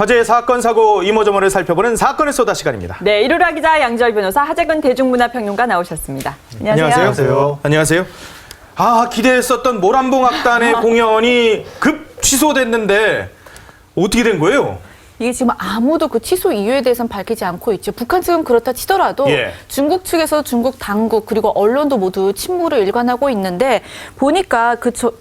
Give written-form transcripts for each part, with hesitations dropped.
화제의 사건, 사고, 이모저모를 살펴보는 사건의 쏘다 시간입니다. 네, 이루라 기자, 양지열 변호사, 하재근 대중문화평론가 나오셨습니다. 안녕하세요. 안녕하세요. 아, 기대했었던 모란봉악단의 공연이 급 취소됐는데 어떻게 된 거예요? 이게 지금 아무도 그 취소 이유에 대해서는 밝히지 않고 있죠. 북한 측은 그렇다 치더라도 중국 측에서 중국 당국 그리고 언론도 모두 침묵을 일관하고 있는데 보니까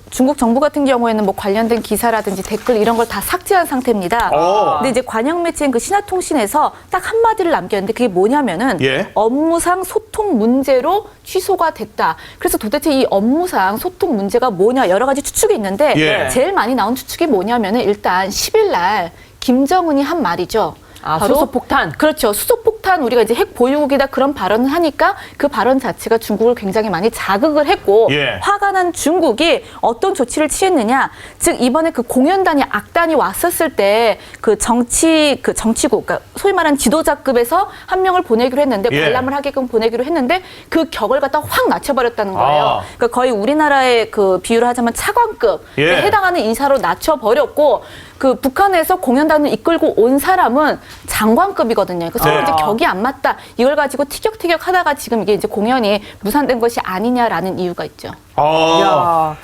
중국 정부 같은 경우에는 뭐 관련된 기사라든지 댓글 이런 걸 다 삭제한 상태입니다. 근데 이제 관영 매체인 그 신화통신에서 딱 한마디를 남겼는데 그게 뭐냐면은 업무상 소통 문제로 취소가 됐다. 그래서 도대체 이 업무상 소통 문제가 뭐냐 여러 가지 추측이 있는데 제일 많이 나온 추측이 뭐냐면은 일단 10일 날 김정은이 한 말이죠. 바로 수소폭탄. 그렇죠. 수소폭탄 우리가 이제 핵 보유국이다 그런 발언을 하니까 그 발언 자체가 중국을 굉장히 많이 자극을 했고 화가 난 중국이 어떤 조치를 취했느냐. 즉 이번에 그 공연단이 악단이 왔었을 때 그 정치국 그러니까 소위 말하는 지도자급에서 한 명을 보내기로 했는데 관람을 하게끔 보내기로 했는데 그 격을 갖다 확 낮춰버렸다는 거예요. 그러니까 거의 우리나라의 그 비유를 하자면 차관급에 해당하는 인사로 낮춰버렸고 그 북한에서 공연단을 이끌고 온 사람은 장관급이거든요. 그래서 이제 격이 안 맞다. 이걸 가지고 티격태격 하다가 지금 이게 이제 공연이 무산된 것이 아니냐라는 이유가 있죠. 야.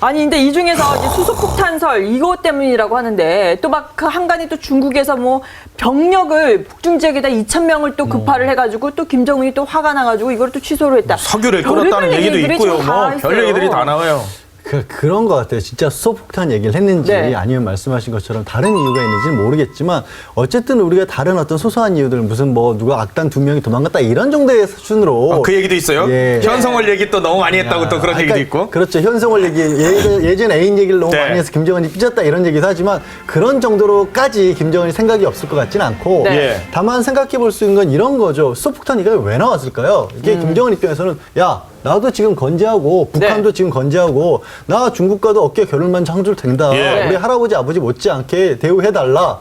아니 근데 이 중에서 이제 수소폭탄설 이것 때문이라고 하는데 또 막 그 한간에 또 중국에서 뭐 병력을 북중 지역에다 2,000명을 또 급파를 해가지고 또 김정은이 또 화가 나가지고 이걸 또 취소를 했다. 석유를 끌었다는 얘기도 있고요. 뭐 별 얘기들이 다 나와요. 그런 것 같아요. 진짜 수소폭탄 얘기를 했는지 아니면 말씀하신 것처럼 다른 이유가 있는지는 모르겠지만 어쨌든 우리가 다른 어떤 소소한 이유들 무슨 뭐 누가 악단 2명이 도망갔다 이런 정도의 수준으로 그 얘기도 있어요. 현성월 얘기 또 너무 많이 했다고 또 그런 얘기도 있고. 그렇죠. 현성월 얘기 예전 애인 얘기를 너무 많이 해서 김정은이 삐졌다 이런 얘기도 하지만 그런 정도로까지 김정은이 생각이 없을 것 같지는 않고 다만 생각해 볼 수 있는 건 이런 거죠. 수소폭탄 이가 왜 나왔을까요? 이게 김정은 입장에서는 야 나도 지금 건재하고 북한도 지금 건재하고 나 중국과도 어깨 겨룰만 창줄 된다. 우리 할아버지 아버지 못지않게 대우해달라.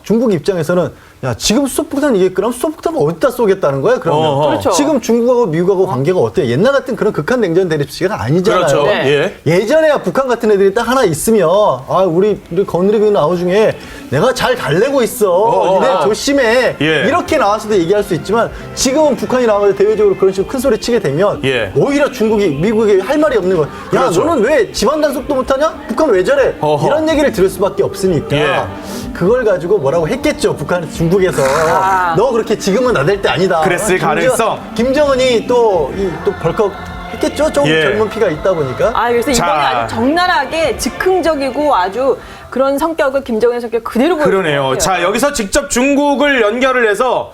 중국 입장에서는 야 지금 수소폭탄 이게 그럼 수소폭탄을 어디다 쏘겠다는 거야? 그러면 지금 중국하고 미국하고 관계가 어때요? 옛날 같은 그런 극한 냉전 대립 시기가 아니잖아요. 예전에야 북한 같은 애들이 딱 하나 있으면 아 우리 거느리고 나오 중에 내가 잘 달래고 있어. 니네 조심해. 이렇게 나와서도 얘기할 수 있지만 지금은 북한이 나와서 대외적으로 그런 식으로 큰 소리 치게 되면 오히려 중국이 미국이 할 말이 없는 거야. 야 너는 왜 집안 단속도 못하냐? 북한 왜 저래? 이런 얘기를 들을 수밖에 없으니까 그걸 가지고 뭐라고 했겠죠. 북한 중국에서 너 그렇게 지금은 나댈 때 아니다. 그랬을 가능성. 김정은이 또 벌컥 했겠죠. 좀 젊은 피가 있다 보니까. 그래서 이번에 아주 적나라하게 즉흥적이고 아주 그런 성격을 김정은의 성격 그대로 보여요. 그러네요. 자 여기서 직접 중국을 연결을 해서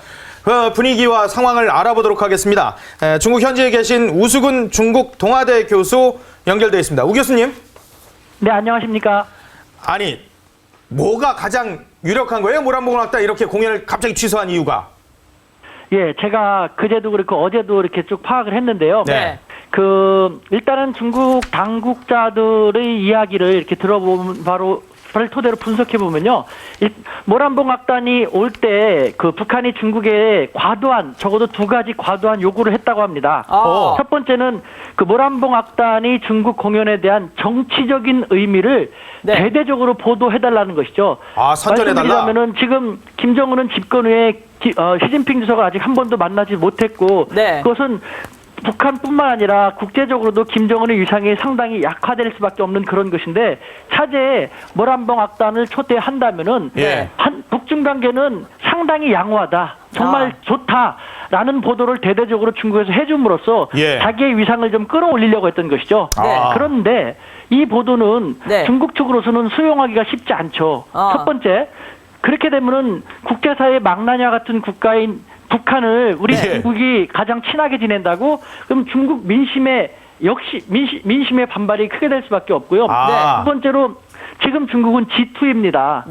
분위기와 상황을 알아보도록 하겠습니다. 중국 현지에 계신 우수근 중국 동아대 교수 연결되어 있습니다. 우 교수님. 네, 안녕하십니까. 아니 뭐가 가장 유력한 거예요? 모란봉악단 이렇게 공연을 갑자기 취소한 이유가? 제가 그제도 그렇고 어제도 이렇게 쭉 파악을 했는데요. 일단은 중국 당국자들의 이야기를 이렇게 들어보면 바로 토대로 분석해 보면요, 모란봉악단이 올 때 그 북한이 중국에 적어도 2가지 과도한 요구를 했다고 합니다. 첫 번째는 그 모란봉악단이 중국 공연에 대한 정치적인 의미를 대대적으로 보도해달라는 것이죠. 선전해달라. 말씀드리자면은 지금 김정은은 집권 후에 시진핑 주석을 아직 한 번도 만나지 못했고 그것은 북한뿐만 아니라 국제적으로도 김정은의 위상이 상당히 약화될 수밖에 없는 그런 것인데 차제에 모란봉악단을 초대한다면은 북중 관계는 상당히 양호하다, 정말 좋다라는 보도를 대대적으로 중국에서 해줌으로써 자기의 위상을 좀 끌어올리려고 했던 것이죠. 그런데 이 보도는 중국 측으로서는 수용하기가 쉽지 않죠. 첫 번째, 그렇게 되면은 국제사회 망나냐 같은 국가인 북한을 우리 중국이 가장 친하게 지낸다고 그럼 중국 민심의 반발이 크게 될 수밖에 없고요. 두 번째로 지금 중국은 G2입니다.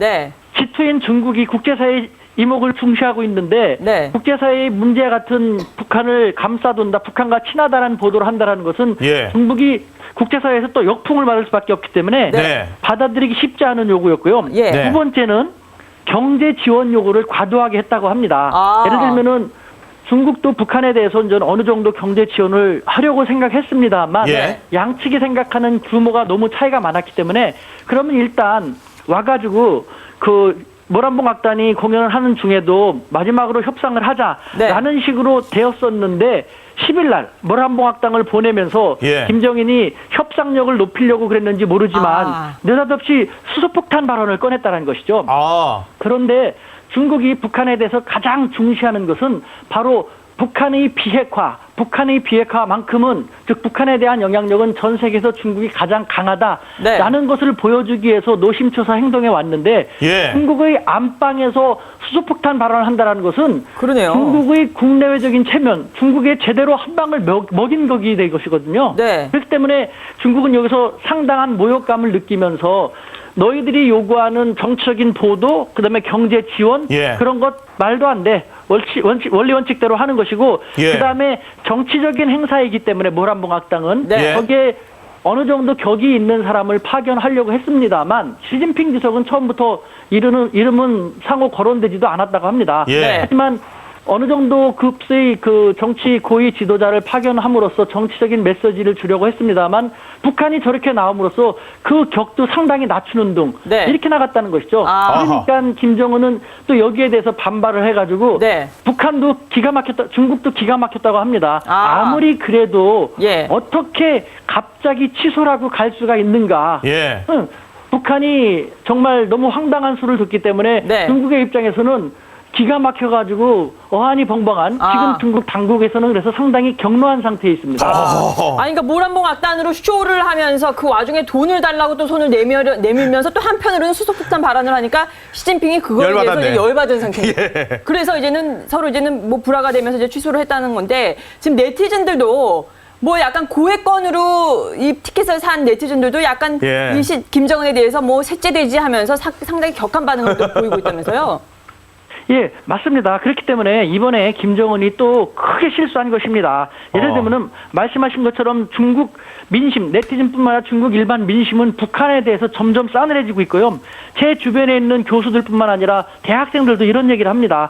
G2인 중국이 국제사회 이목을 중시하고 있는데 국제사회의 문제 같은 북한을 감싸둔다, 북한과 친하다라는 보도를 한다는 것은 중국이 국제사회에서 또 역풍을 맞을 수밖에 없기 때문에 받아들이기 쉽지 않은 요구였고요. 두 번째는 경제 지원 요구를 과도하게 했다고 합니다. 예를 들면은 중국도 북한에 대해서 이제 어느 정도 경제 지원을 하려고 생각했습니다만 양측이 생각하는 규모가 너무 차이가 많았기 때문에 그러면 일단 와가지고 그 모란봉 악단이 공연을 하는 중에도 마지막으로 협상을 하자라는 식으로 되었었는데 10일 날 모란봉 악단을 보내면서 김정인이 협상력을 높이려고 그랬는지 모르지만 느닷없이 수소폭탄 발언을 꺼냈다는 것이죠. 그런데 중국이 북한에 대해서 가장 중시하는 것은 바로 북한의 비핵화만큼은 즉 북한에 대한 영향력은 전 세계에서 중국이 가장 강하다라는 것을 보여주기 위해서 노심초사 행동해 왔는데 중국의 안방에서 수소폭탄 발언을 한다는 것은 중국의 국내외적인 체면, 중국에 제대로 한 방을 먹인 격이 될 것이거든요. 그렇기 때문에 중국은 여기서 상당한 모욕감을 느끼면서 너희들이 요구하는 정치적인 보도, 그다음에 경제 지원 그런 것 말도 안 돼. 원리 원칙대로 하는 것이고 그다음에 정치적인 행사이기 때문에 모란봉 악당은 거기에 어느 정도 격이 있는 사람을 파견하려고 했습니다만 시진핑 주석은 처음부터 이름은 상호 거론되지도 않았다고 합니다. 하지만 어느 정도 급수의 그 정치 고위 지도자를 파견함으로써 정치적인 메시지를 주려고 했습니다만 북한이 저렇게 나옴으로써 그 격도 상당히 낮추는 등 이렇게 나갔다는 것이죠. 그러니까 김정은은 또 여기에 대해서 반발을 해가지고 북한도 기가 막혔다, 중국도 기가 막혔다고 합니다. 아무리 그래도 어떻게 갑자기 취소라고 갈 수가 있는가. 북한이 정말 너무 황당한 수를 듣기 때문에 중국의 입장에서는 기가 막혀가지고 어안이 벙벙한 지금 중국 당국에서는 그래서 상당히 격노한 상태에 있습니다. 그러니까 모란봉 악단으로 쇼를 하면서 그 와중에 돈을 달라고 또 손을 내밀면서 또 한편으로는 수소폭탄 발언을 하니까 시진핑이 그거에 대해서 이제 열받은 상태입니다. 그래서 서로 뭐 불화가 되면서 이제 취소를 했다는 건데 지금 네티즌들도 뭐 약간 고액건으로 이 티켓을 산 네티즌들도 약간 김정은에 대해서 뭐 셋째되지 하면서 상당히 격한 반응을 또 보이고 있다면서요. 맞습니다. 그렇기 때문에 이번에 김정은이 또 크게 실수한 것입니다. 예를 들면은 말씀하신 것처럼 중국 민심, 네티즌뿐만 아니라 중국 일반 민심은 북한에 대해서 점점 싸늘해지고 있고요. 제 주변에 있는 교수들뿐만 아니라 대학생들도 이런 얘기를 합니다.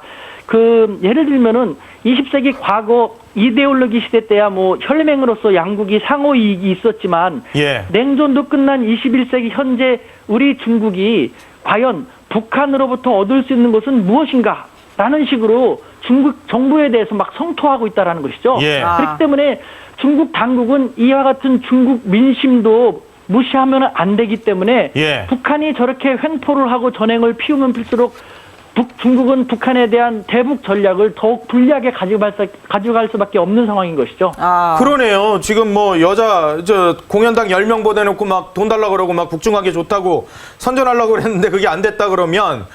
예를 들면은 20세기 과거 이데올로기 시대 때야 뭐 혈맹으로서 양국이 상호 이익이 있었지만 냉전도 끝난 21세기 현재 우리 중국이 과연 북한으로부터 얻을 수 있는 것은 무엇인가? 라는 식으로 중국 정부에 대해서 막 성토하고 있다는 것이죠. 그렇기 때문에 중국 당국은 이와 같은 중국 민심도 무시하면 안 되기 때문에 북한이 저렇게 횡포를 하고 전행을 피우면 필수록 중국은 북한에 대한 대북 전략을 더욱 불리하게 가져갈 수밖에 없는 상황인 것이죠. 그러네요. 지금 뭐 공연당 10명 보내놓고 막 돈 달라고 그러고 막 북중관계 좋다고 선전하려고 그랬는데 그게 안 됐다 그러면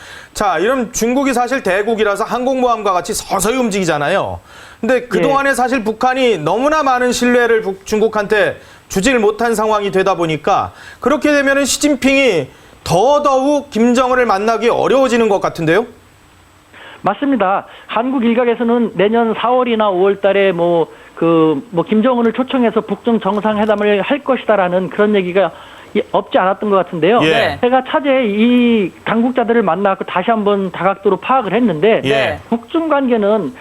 이런 중국이 사실 대국이라서 항공모함과 같이 서서히 움직이잖아요. 근데 그동안에 사실 북한이 너무나 많은 신뢰를 중국한테 주지를 못한 상황이 되다 보니까 그렇게 되면은 시진핑이 더더욱 김정은을 만나기 어려워지는 것 같은데요? 맞습니다. 한국 일각에서는 내년 4월이나 5월 달에 김정은을 초청해서 북중 정상회담을 할 것이다라는 그런 얘기가 없지 않았던 것 같은데요. 제가 차제에 이 당국자들을 만나고 다시 한번 다각도로 파악을 했는데 북중 관계는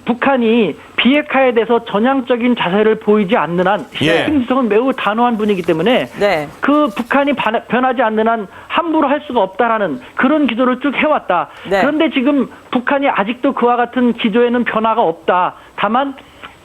북한이 비핵화에 대해서 전향적인 자세를 보이지 않는 한 시진핑 주석은 매우 단호한 분이기 때문에 그 북한이 변하지 않는 한 함부로 할 수가 없다라는 그런 기조를 쭉 해왔다. 그런데 지금 북한이 아직도 그와 같은 기조에는 변화가 없다. 다만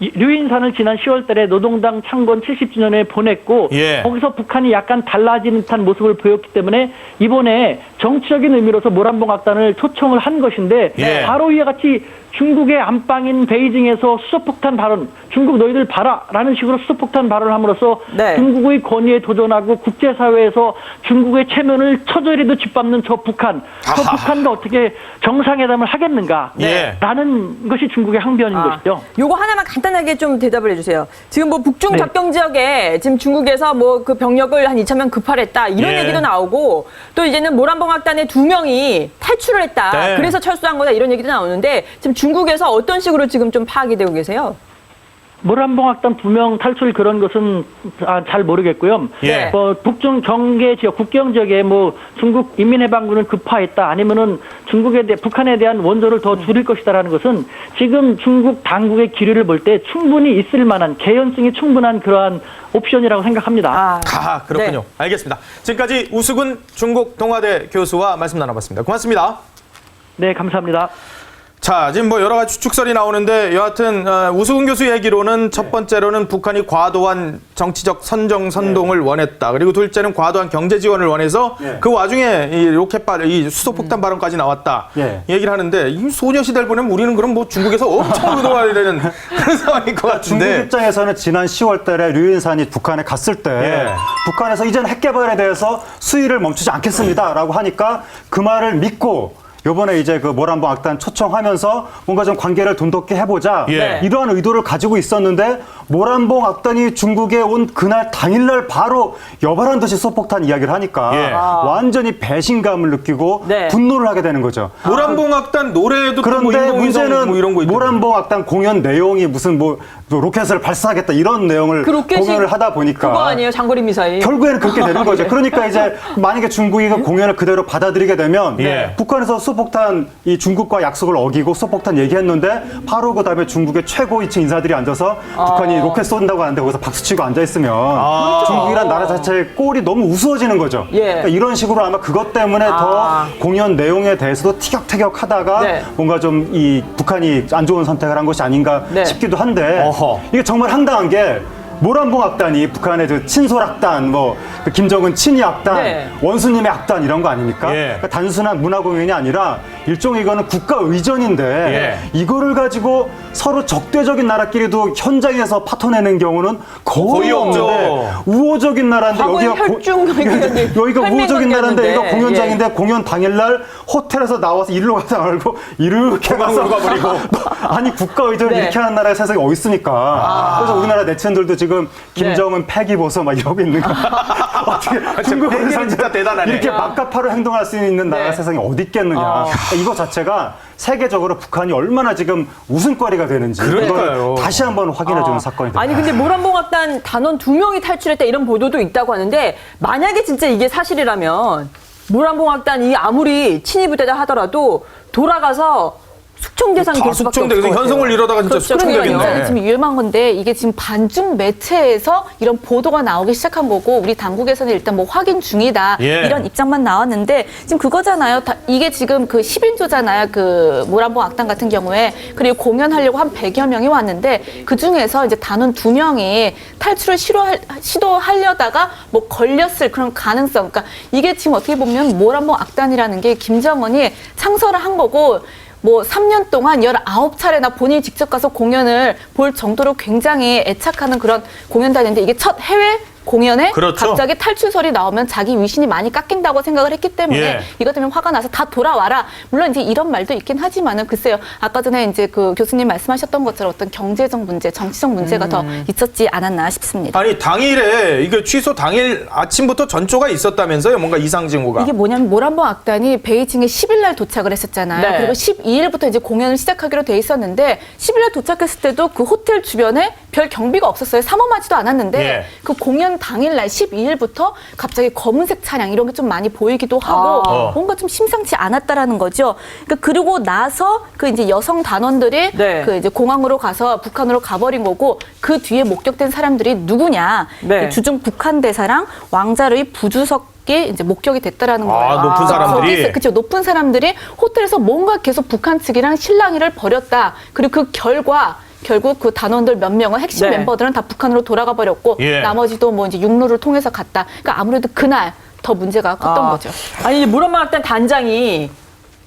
류인산을 지난 10월 달에 노동당 창건 70주년에 보냈고 거기서 북한이 약간 달라지는 듯한 모습을 보였기 때문에 이번에 정치적인 의미로서 모란봉 악단을 초청을 한 것인데 바로 이와 같이 중국의 안방인 베이징에서 수소폭탄 발언, 중국 너희들 봐라 라는 식으로 수소폭탄 발언을 함으로써 중국의 권위에 도전하고 국제사회에서 중국의 체면을 처절히도 짓밟는 저 북한과 어떻게 정상회담을 하겠는가 라는 것이 중국의 항변인 것이죠. 요거 하나만 간단하게 좀 대답을 해주세요. 지금 뭐 북중 접경 지역에 지금 중국에서 뭐 그 병력을 한 2,000명 급발했다 이런 얘기도 나오고 또 이제는 모란봉 악단의 2명이 탈출을 했다. 그래서 철수한 거다 이런 얘기도 나오는데 지금 중국에서 어떤 식으로 지금 좀 파악이 되고 계세요? 모란봉악단 2명 탈출 그런 것은 잘 모르겠고요. 예. 북중 경계 지역, 국경 지역에 뭐 중국 인민해방군은 급파했다, 아니면은 북한에 대한 원조를 더 줄일 것이다라는 것은 지금 중국 당국의 기류를 볼 때 충분히 있을 만한 개연성이 충분한 그러한 옵션이라고 생각합니다. 그렇군요. 네. 알겠습니다. 지금까지 우수근 중국 동아대 교수와 말씀 나눠봤습니다. 고맙습니다. 네, 감사합니다. 자, 지금 뭐 여러 가지 추측설이 나오는데 여하튼 우수근 교수 얘기로는 첫 번째로는 북한이 과도한 정치적 선동을 원했다. 그리고 둘째는 과도한 경제 지원을 원해서 그 와중에 이 이 수소폭탄 발언까지 나왔다. 얘기를 하는데 이 소녀시대를 보내면 우리는 그럼 뭐 중국에서 엄청 의도해야 되는 그런 상황인 것 같은데. 중국 입장에서는 지난 10월 달에 류인산이 북한에 갔을 때 북한에서 이제는 핵 개발에 대해서 수위를 멈추지 않겠습니다라고 하니까 그 말을 믿고 요번에 이제 그 모란봉 악단 초청하면서 뭔가 좀 관계를 돈독히 해보자 이러한 의도를 가지고 있었는데 모란봉 악단이 중국에 온 그날 당일날 바로 여발한 듯이 소폭탄 이야기를 하니까 완전히 배신감을 느끼고 분노를 하게 되는 거죠. 모란봉 악단 노래도 그런데 문제는 뭐 이런 거 모란봉 악단 공연 내용이 무슨 뭐 로켓을 발사하겠다 이런 내용을 공연을 하다 보니까 그거 아니에요? 장거리 미사일. 결국에는 그렇게 되는 거죠. 그러니까 이제 만약에 중국이 그 공연을 그대로 받아들이게 되면 북한에서 수소폭탄 이 중국과 약속을 어기고 수소폭탄 얘기했는데 바로 그다음에 중국의 최고위층 인사들이 앉아서 북한이 로켓 쏜다고 하는데 거기서 박수치고 앉아있으면 중국이란 나라 자체의 꼴이 너무 우스워지는 거죠. 그러니까 이런 식으로 아마 그것 때문에 더 공연 내용에 대해서도 티격태격하다가 뭔가 좀 이 북한이 안 좋은 선택을 한 것이 아닌가 싶기도 한데 이게 정말 황당한 게 모란봉 악단이 북한의 그 친솔 악단, 그 김정은 친위 악단, 원수님의 악단 이런 거 아닙니까? 그러니까 단순한 문화 공연이 아니라 일종의 이거는 국가 의전인데 이거를 가지고 서로 적대적인 나라끼리도 현장에서 파토내는 경우는 거의 없는데 우호적인 나라인데 여기가 우호적인 나라인데 여기가 공연장인데 공연 당일날 호텔에서 나와서 일로 가다 말고 이렇게 가서 가버리고 아니 국가 의전을 이렇게 하는 나라의 세상에 어디 있습니까? 그래서 우리나라 네티즌들도 지금 김정은 패기 보소 막 이러고 있는 거. 어떻게 중국에서 진짜 대단하네. 이렇게 막가파로 행동할 수 있는 나라 세상에 어디 있겠느냐. 그러니까 이거 자체가 세계적으로 북한이 얼마나 지금 웃음거리가 되는지 그러니까요. 다시 한번 확인해주는 사건이 됩니다. 아니 근데 모란봉 악단 단원 2명이 탈출했다 이런 보도도 있다고 하는데 만약에 진짜 이게 사실이라면 모란봉 악단이 아무리 친위부대다 하더라도 돌아가서 숙청 대상이 될 수밖에 없을 것 같아요. 현성을 이러다가 진짜 숙청되겠네. 지금 위험한 건데 이게 지금 반중 매체에서 이런 보도가 나오기 시작한 거고 우리 당국에서는 일단 뭐 확인 중이다 이런 입장만 나왔는데 지금 그거잖아요. 이게 지금 그 10인조잖아요. 그 모란봉 악단 같은 경우에 그리고 공연하려고 한 100여 명이 왔는데 그 중에서 이제 단원 2명이 탈출을 시도하려다가 뭐 걸렸을 그런 가능성. 그러니까 이게 지금 어떻게 보면 모란봉 악단이라는 게 김정은이 창설을 한 거고. 뭐 3년 동안 19차례나 본인이 직접 가서 공연을 볼 정도로 굉장히 애착하는 그런 공연단인데 이게 첫 해외 공연에 갑자기 탈출설이 나오면 자기 위신이 많이 깎인다고 생각을 했기 때문에 이것 때문에 화가 나서 다 돌아와라. 물론 이제 이런 말도 있긴 하지만은 글쎄요. 아까 전에 이제 그 교수님 말씀하셨던 것처럼 어떤 경제적 문제, 정치적 문제가 더 있었지 않았나 싶습니다. 아니 당일에 이게 취소 당일 아침부터 전조가 있었다면서요? 뭔가 이상 징후가. 이게 뭐냐면 모란봉 악단이 베이징에 10일 날 도착을 했었잖아요. 그리고 12일부터 이제 공연을 시작하기로 돼 있었는데 10일 날 도착했을 때도 그 호텔 주변에 별 경비가 없었어요. 삼엄하지도 않았는데 그 공연 당일날 12일부터 갑자기 검은색 차량 이런 게 좀 많이 보이기도 하고 뭔가 좀 심상치 않았다라는 거죠. 그러니까 그리고 나서 그 이제 여성 단원들이 그 이제 공항으로 가서 북한으로 가버린 거고 그 뒤에 목격된 사람들이 누구냐? 주중 북한 대사랑 왕자르의 부주석 이제 목격이 됐다라는 거예요. 높은 사람들이. 그렇죠. 높은 사람들이 호텔에서 뭔가 계속 북한 측이랑 실랑이를 벌였다. 그리고 그 결국 그 단원들 몇 명은 핵심 멤버들은 다 북한으로 돌아가 버렸고 나머지도 뭐 이제 육로를 통해서 갔다. 그러니까 아무래도 그날 더 문제가 컸던 거죠. 아니 모란봉 악단 단장이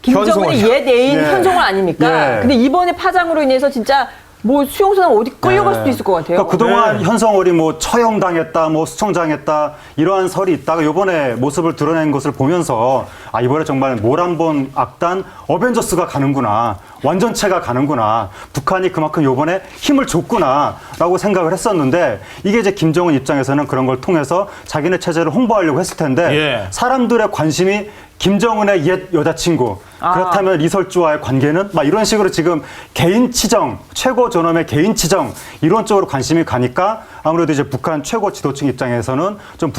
김정은의 옛 애인 현송월 아닙니까? 근데 이번에 파장으로 인해서 진짜 뭐 수용소나 어디 끌려갈 수도 있을 것 같아요. 그러니까 그동안 현성월이 뭐 처형당했다, 뭐 수청당했다 이러한 설이 있다가 이번에 모습을 드러낸 것을 보면서 이번에 정말 모란봉 악단 어벤져스가 가는구나. 완전체가 가는구나. 북한이 그만큼 이번에 힘을 줬구나라고 생각을 했었는데 이게 이제 김정은 입장에서는 그런 걸 통해서 자기네 체제를 홍보하려고 했을 텐데 사람들의 관심이 김정은의 옛 여자친구 그렇다면 이설주와의 관계는 막 이런 식으로 지금 개인 치정, 최고 존엄의 개인 치정 이런 쪽으로 관심이 가니까 아무래도 이제 북한 최고 지도층 입장에서는 좀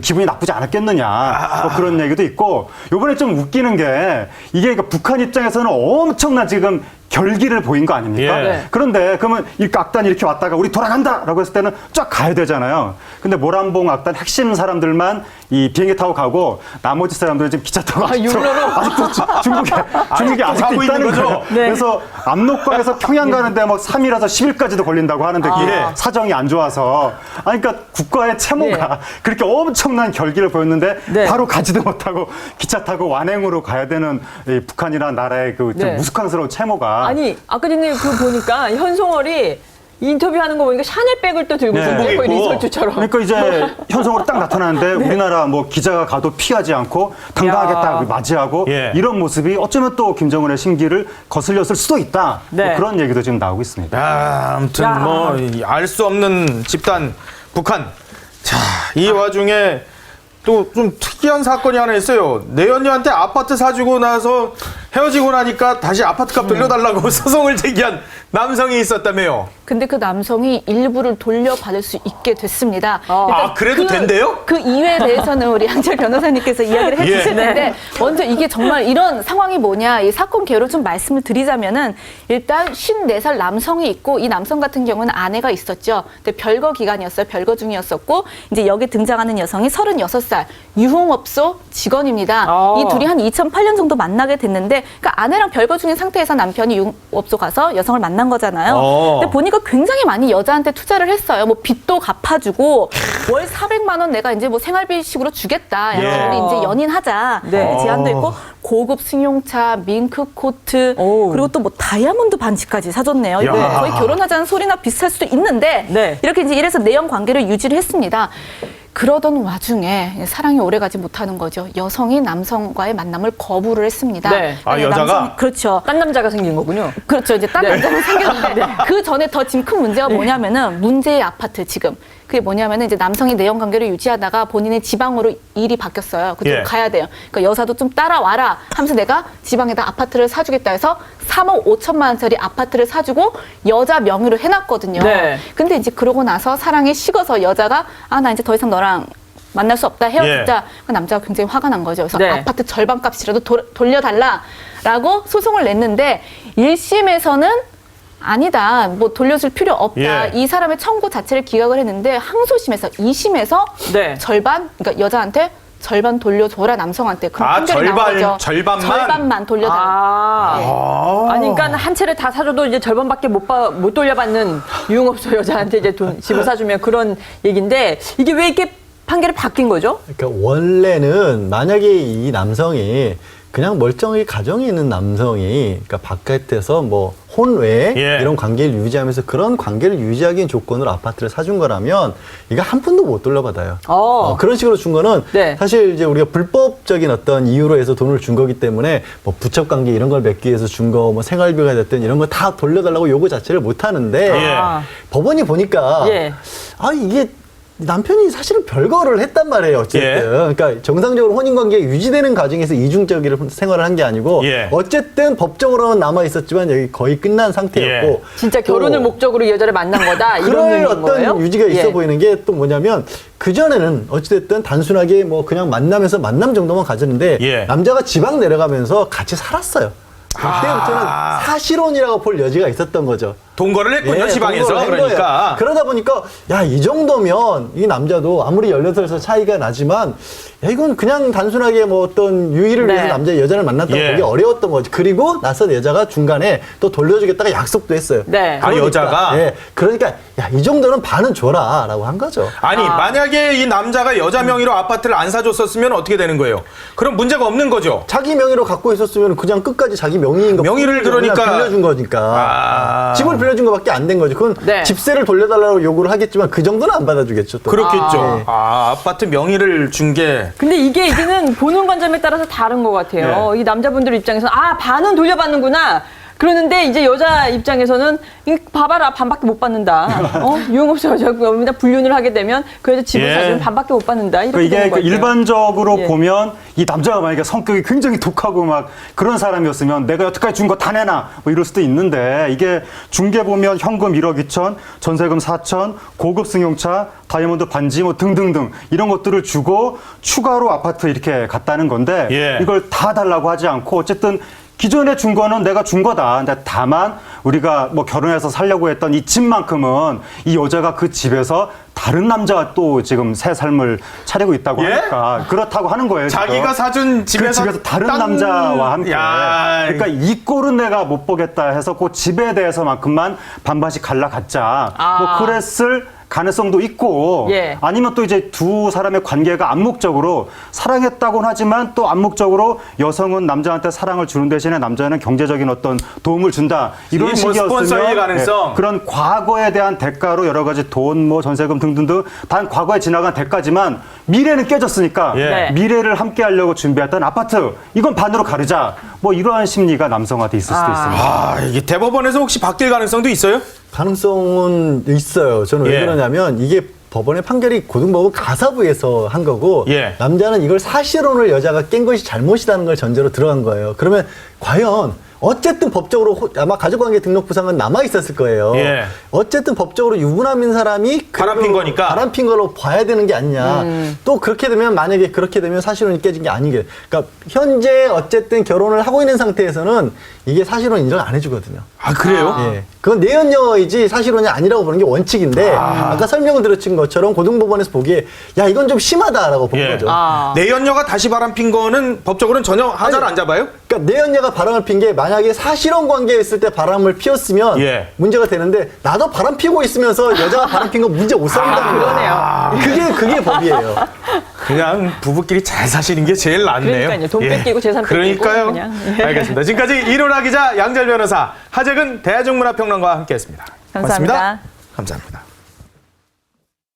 기분이 나쁘지 않았겠느냐 뭐 그런 얘기도 있고 요번에 좀 웃기는 게 이게 그러니까 북한 입장에서는 엄청난 지금 결기를 보인 거 아닙니까? 예. 그런데 그러면 이 악단 이렇게 왔다가 우리 돌아간다라고 했을 때는 쫙 가야 되잖아요. 근데 모란봉 악단 핵심 사람들만 이 비행기 타고 가고 나머지 사람들은 지금 기차 타고 아직도 중국에 아직도 가고 있는 있다는 거죠? 거죠. 네. 그래서 압록강에서 평양 가는데 막 3일에서 10일까지도 걸린다고 하는데 그게 사정이 안 좋아서 그러니까 국가의 채모가 그렇게 엄청난 결기를 보였는데 네. 바로 가지도 못하고 기차 타고 완행으로 가야 되는 이 북한이라는 나라의 그 좀 네. 무스캉스러운 채모가 아니 아까 전에 그 보니까 현송월이 인터뷰하는 거 보니까 샤넬백을 또 들고 있는데 거의 리설주처럼. 그러니까 이제 현성으로 딱 나타나는데 우리나라 뭐 기자가 가도 피하지 않고 당당하게 야. 딱 맞이하고 예. 이런 모습이 어쩌면 또 김정은의 심기를 거슬렸을 수도 있다. 네. 뭐 그런 얘기도 지금 나오고 있습니다. 아무튼 야. 뭐 알 수 없는 집단 북한. 자, 이 와중에 또 좀 특이한 사건이 하나 있어요. 내연녀한테 아파트 사주고 나서 헤어지고 나니까 다시 아파트 값 돌려달라고 소송을 제기한 남성이 있었다며요. 근데 그 남성이 일부를 돌려받을 수 있게 됐습니다. 아, 그래도 된대요? 그 이유에 대해서는 우리 양철 변호사님께서 이야기를 해주실 예. 텐데 먼저 이게 정말 이런 상황이 뭐냐 이 사건 개요를 좀 말씀을 드리자면은 일단 54살 남성이 있고 이 남성 같은 경우는 아내가 있었죠. 근데 별거 기간이었어요. 별거 중이었었고 이제 여기 등장하는 여성이 36살 유흥업소 직원입니다. 이 둘이 한 2008년 정도 만나게 됐는데 그러니까 아내랑 별거 중인 상태에서 남편이 유흥업소 가서 여성을 만난 거잖아요. 근데 보니까 굉장히 많이 여자한테 투자를 했어요. 뭐 빚도 갚아주고 월 400만 원 내가 이제 뭐 생활비식으로 주겠다. 야, 우리 이제 연인하자. 네. 제안도 있고 고급 승용차, 밍크 코트 그리고 또 뭐 다이아몬드 반지까지 사줬네요. 이거 야. 거의 결혼하자는 소리나 비슷할 수도 있는데 네. 이렇게 이제 이래서 내연 관계를 유지를 했습니다. 그러던 와중에 사랑이 오래가지 못하는 거죠. 여성이 남성과의 만남을 거부를 했습니다. 네. 아, 여자가? 그렇죠. 딴 남자가 생긴 거군요. 그렇죠. 이제 딴 남자가 생겼는데 그 전에 더 지금 큰 문제가 뭐냐면은 문제의 아파트 지금 그게 뭐냐면은 이제 남성이 내연 관계를 유지하다가 본인의 지방으로 일이 바뀌었어요. 그쪽으로 예. 가야 돼요. 그러니까 여사도 좀 따라와라 하면서 내가 지방에다 아파트를 사주겠다 해서 3억 5천만 원짜리 아파트를 사주고 여자 명의로 해놨거든요. 네. 근데 이제 그러고 나서 사랑에 식어서 여자가 아 나 이제 더 이상 너랑 만날 수 없다 헤어지자. 그 남자가 굉장히 화가 난 거죠. 그래서 네. 아파트 절반 값이라도 돌려달라라고 소송을 냈는데 1심에서는 아니다. 뭐 돌려줄 필요 없다. 예. 이 사람의 청구 자체를 기각을 했는데 항소심에서 2심에서 네. 절반 그러니까 여자한테 절반 돌려줘라 남성한테 그런 판결이 나온 거죠. 절반만? 절반만 돌려달라. 아니, 그러니까 한 채를 다 사줘도 이제 절반밖에 못 돌려받는 유흥업소 여자한테 이제 집을 사주면 그런 얘기인데 이게 왜 이렇게 판결이 바뀐 거죠? 그러니까 원래는 만약에 이 남성이 그냥 멀쩡히 가정에 있는 남성이 그러니까 바깥에서 뭐 혼외 예. 이런 관계를 유지하면서 그런 관계를 유지하기 위한 조건으로 아파트를 사준 거라면 이거 한 푼도 못 돌려받아요. 그런 식으로 준 거는 네. 사실 이제 우리가 불법적인 어떤 이유로 해서 돈을 준 거기 때문에 뭐 부착 관계 이런 걸 맺기 위해서 준 거 뭐 생활비가 됐든 이런 거 다 돌려달라고 요구 자체를 못 하는데 예. 법원이 보니까 예. 아 이게 남편이 사실은 별거를 했단 말이에요. 어쨌든. 예. 그러니까 정상적으로 혼인관계가 유지되는 과정에서 이중적인 생활을 한 게 아니고 예. 어쨌든 법적으로는 남아 있었지만 여기 거의 끝난 상태였고 예. 진짜 결혼을 또 목적으로 이 여자를 만난 거다 이런 그럴 의미인 어떤 거예요? 유지가 있어 예. 보이는 게 또 뭐냐면 그전에는 어찌됐든 단순하게 뭐 그냥 만나면서 만남 정도만 가졌는데 예. 남자가 지방 내려가면서 같이 살았어요. 그때부터는 사실혼이라고 볼 여지가 있었던 거죠. 동거를 했군요, 지방에서. 동거를 한 그러니까. 거예요. 그러다 보니까 야, 이 정도면 이 남자도 아무리 18살 차이가 나지만 야, 이건 그냥 단순하게 뭐 어떤 유의를 네. 위해서 남자 여자를 만났다고 예. 보기 어려웠던 거지. 그리고 나서 여자가 중간에 또 돌려주겠다가 약속도 했어요. 네. 아, 여자가? 예. 그러니까 야, 이 정도는 반은 줘라라고 한 거죠. 아니, 만약에 이 남자가 여자 명의로 아파트를 안 사줬었으면 어떻게 되는 거예요? 그럼 문제가 없는 거죠? 자기 명의로 갖고 있었으면 그냥 끝까지 자기 명의인 거 명의를 그냥 그러니까- 빌려준 거니까 집을 빌려준 거밖에 안 된 거죠. 그건 네. 집세를 돌려달라고 요구를 하겠지만 그 정도는 안 받아주겠죠. 또. 그렇겠죠. 아파트 명의를 준 게. 근데 이게는 보는 관점에 따라서 다른 것 같아요. 이 남자분들 입장에서는 반은 돌려받는구나. 그러는데 이제 여자 입장에서는 봐봐라 반밖에 못 받는다. 유흥업소 여자입니다. 불륜을 하게 되면 그 여자 집을 사주면 반밖에 못 받는다. 이렇게 이게 되는 것 같아요. 일반적으로 보면 이 남자가 만약에 성격이 굉장히 독하고 막 그런 사람이었으면 내가 여태까지 준 거 다 내놔 뭐 이럴 수도 있는데 이게 중개 보면 현금 1억 2천, 전세금 4천, 고급 승용차, 다이아몬드 반지 뭐 등등등 이런 것들을 주고 추가로 아파트 이렇게 갔다는 건데 이걸 다 달라고 하지 않고 어쨌든 기존에 준 거는 내가 준 거다. 근데 다만 우리가 뭐 결혼해서 살려고 했던 이 집만큼은 이 여자가 그 집에서 다른 남자와 또 지금 새 삶을 차리고 있다고 하니까 그렇다고 하는 거예요. 자기가 사준 집에서, 그 집에서 다른 남자와 함께. 그러니까 이 꼴은 내가 못 보겠다 해서 그 집에 대해서만큼만 반반씩 갈라갔자. 뭐 그랬을 가능성도 있고 아니면 또 이제 두 사람의 관계가 암묵적으로 사랑했다고는 하지만 또 암묵적으로 여성은 남자한테 사랑을 주는 대신에 남자는 경제적인 어떤 도움을 준다 이런 스폰서의 가능성. 그런 과거에 대한 대가로 여러 가지 돈, 뭐 전세금 등등등 단 과거에 지나간 대가지만 미래는 깨졌으니까 미래를 함께 하려고 준비했던 아파트 이건 반으로 가르자 뭐 이러한 심리가 남성한테 있을 수도 있습니다. 이게 대법원에서 혹시 바뀔 가능성도 있어요? 가능성은 있어요. 저는 왜 그러냐면 이게 법원의 판결이 고등법원 가사부에서 한 거고 남자는 이걸 사실혼을 여자가 깬 것이 잘못이라는 걸 전제로 들어간 거예요. 그러면 과연 어쨌든 법적으로 아마 가족관계 등록부상은 남아 있었을 거예요. 어쨌든 법적으로 유부남인 사람이 바람핀 거니까 바람핀 걸로 봐야 되는 게 아니냐. 또 그렇게 되면 만약에 그렇게 되면 사실혼이 깨진 게 아닌 게. 그러니까 현재 어쨌든 결혼을 하고 있는 상태에서는 이게 사실혼 인정 안 해주거든요. 아 그래요? 그건 내연녀이지 사실혼이 아니라고 보는 게 원칙인데 아까 설명을 드렸던 것처럼 고등법원에서 보기에 야 이건 좀 심하다라고 본 거죠. 내연녀가 다시 바람핀 거는 법적으로는 전혀 하자를 안 잡아요? 그러니까 내연녀가 바람을 핀 게 만약에 사실혼 관계였을 때 바람을 피웠으면 문제가 되는데 나도 바람 피고 있으면서 여자가 바람 핀 건 문제 못 삼는다는 거예요. 그게 법이에요. 그냥 부부끼리 잘 사시는 게 제일 낫네요. 그러니까요. 돈 뺏기고 재산 뺏기고. 그러니까요. 그냥. 알겠습니다. 지금까지 이로라 기자, 양절 변호사, 하재근 대중문화평론가와 함께했습니다. 감사합니다. 고맙습니다. 감사합니다.